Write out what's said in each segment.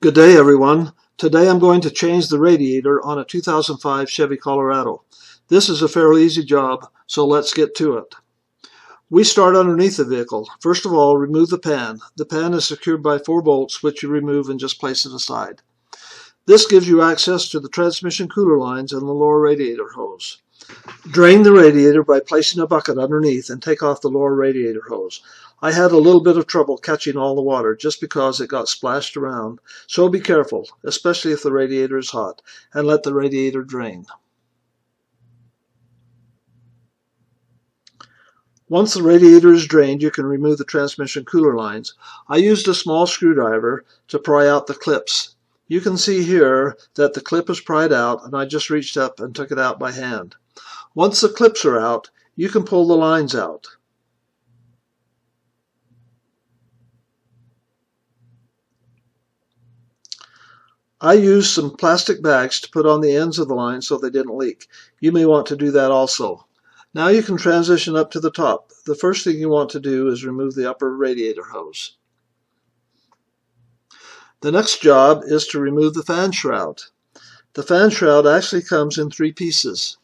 Good day, everyone. Today I'm going to change the radiator on a 2005 Chevy Colorado. This is a fairly easy job, so let's get to it. We start underneath the vehicle. First of all, remove the pan. The pan is secured by 4 bolts, which you remove and just place it aside. This gives you access to the transmission cooler lines and the lower radiator hose. Drain the radiator by placing a bucket underneath and take off the lower radiator hose. I had a little bit of trouble catching all the water just because it got splashed around, so be careful, especially if the radiator is hot, and let the radiator drain. Once the radiator is drained, you can remove the transmission cooler lines. I used a small screwdriver to pry out the clips. You can see here that the clip is pried out, and I just reached up and took it out by hand. Once the clips are out, you can pull the lines out. I used some plastic bags to put on the ends of the line so they didn't leak. You may want to do that also. Now you can transition up to the top. The first thing you want to do is remove the upper radiator hose. The next job is to remove the fan shroud. The fan shroud actually comes in 3 pieces.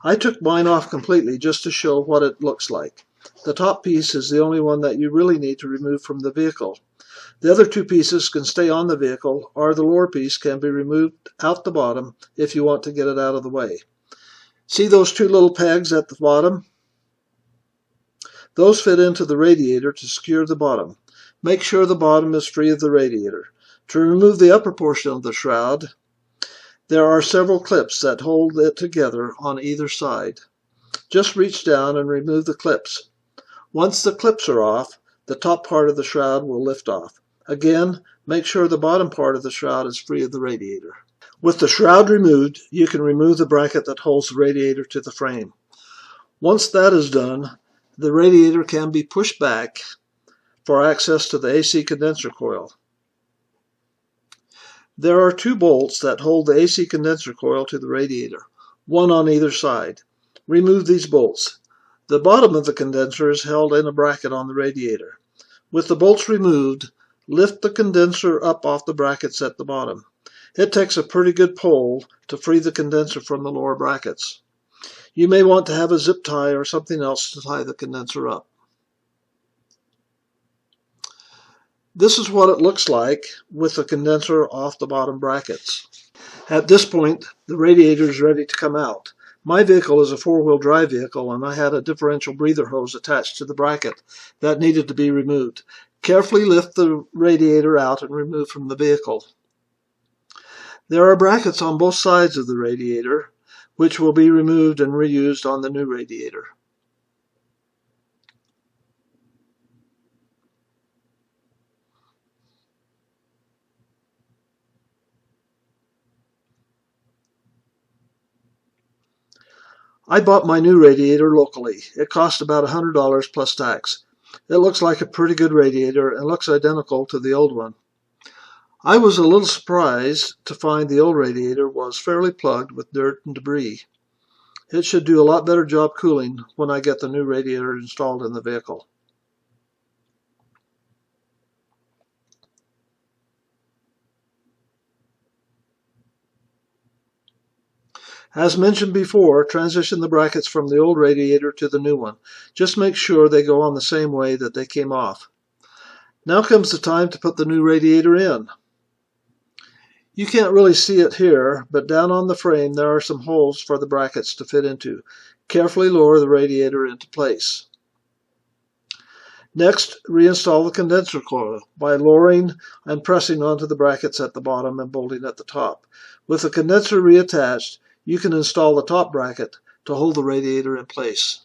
I took mine off completely just to show what it looks like. The top piece is the only one that you really need to remove from the vehicle. The other 2 pieces can stay on the vehicle, or the lower piece can be removed out the bottom if you want to get it out of the way. See those 2 little pegs at the bottom? Those fit into the radiator to secure the bottom. Make sure the bottom is free of the radiator. To remove the upper portion of the shroud, there are several clips that hold it together on either side. Just reach down and remove the clips. Once the clips are off, the top part of the shroud will lift off. Again, make sure the bottom part of the shroud is free of the radiator. With the shroud removed, you can remove the bracket that holds the radiator to the frame. Once that is done, the radiator can be pushed back for access to the AC condenser coil. There are 2 bolts that hold the AC condenser coil to the radiator, one on either side. Remove these bolts. The bottom of the condenser is held in a bracket on the radiator. With the bolts removed, lift the condenser up off the brackets at the bottom. It takes a pretty good pull to free the condenser from the lower brackets. You may want to have a zip tie or something else to tie the condenser up. This is what it looks like with the condenser off the bottom brackets. At this point, the radiator is ready to come out. My vehicle is a 4-wheel drive vehicle, and I had a differential breather hose attached to the bracket that needed to be removed. Carefully lift the radiator out and remove from the vehicle. There are brackets on both sides of the radiator, which will be removed and reused on the new radiator. I bought my new radiator locally. It cost about $100 plus tax. It looks like a pretty good radiator and looks identical to the old one. I was a little surprised to find the old radiator was fairly plugged with dirt and debris. It should do a lot better job cooling when I get the new radiator installed in the vehicle. As mentioned before, transition the brackets from the old radiator to the new one. Just make sure they go on the same way that they came off. Now comes the time to put the new radiator in. You can't really see it here, but down on the frame there are some holes for the brackets to fit into. Carefully lower the radiator into place. Next, reinstall the condenser coil by lowering and pressing onto the brackets at the bottom and bolting at the top. With the condenser reattached, you can install the top bracket to hold the radiator in place.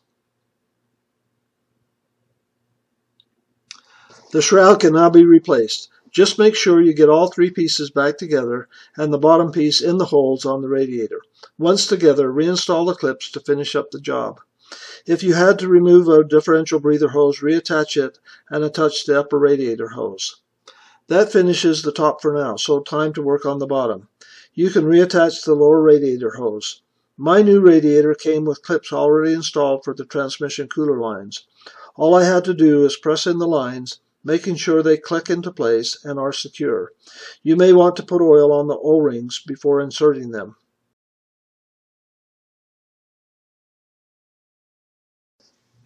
The shroud can now be replaced. Just make sure you get all 3 pieces back together and the bottom piece in the holes on the radiator. Once together, reinstall the clips to finish up the job. If you had to remove a differential breather hose, reattach it and attach the upper radiator hose. That finishes the top for now, so time to work on the bottom. You can reattach the lower radiator hose. My new radiator came with clips already installed for the transmission cooler lines. All I had to do is press in the lines making sure they click into place and are secure. You may want to put oil on the O-rings before inserting them.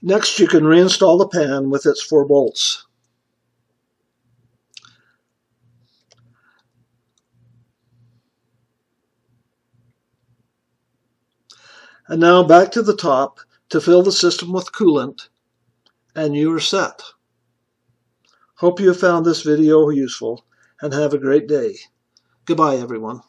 Next, you can reinstall the pan with its 4 bolts. And now back to the top to fill the system with coolant, and you are set. Hope you have found this video useful, and have a great day. Goodbye, everyone.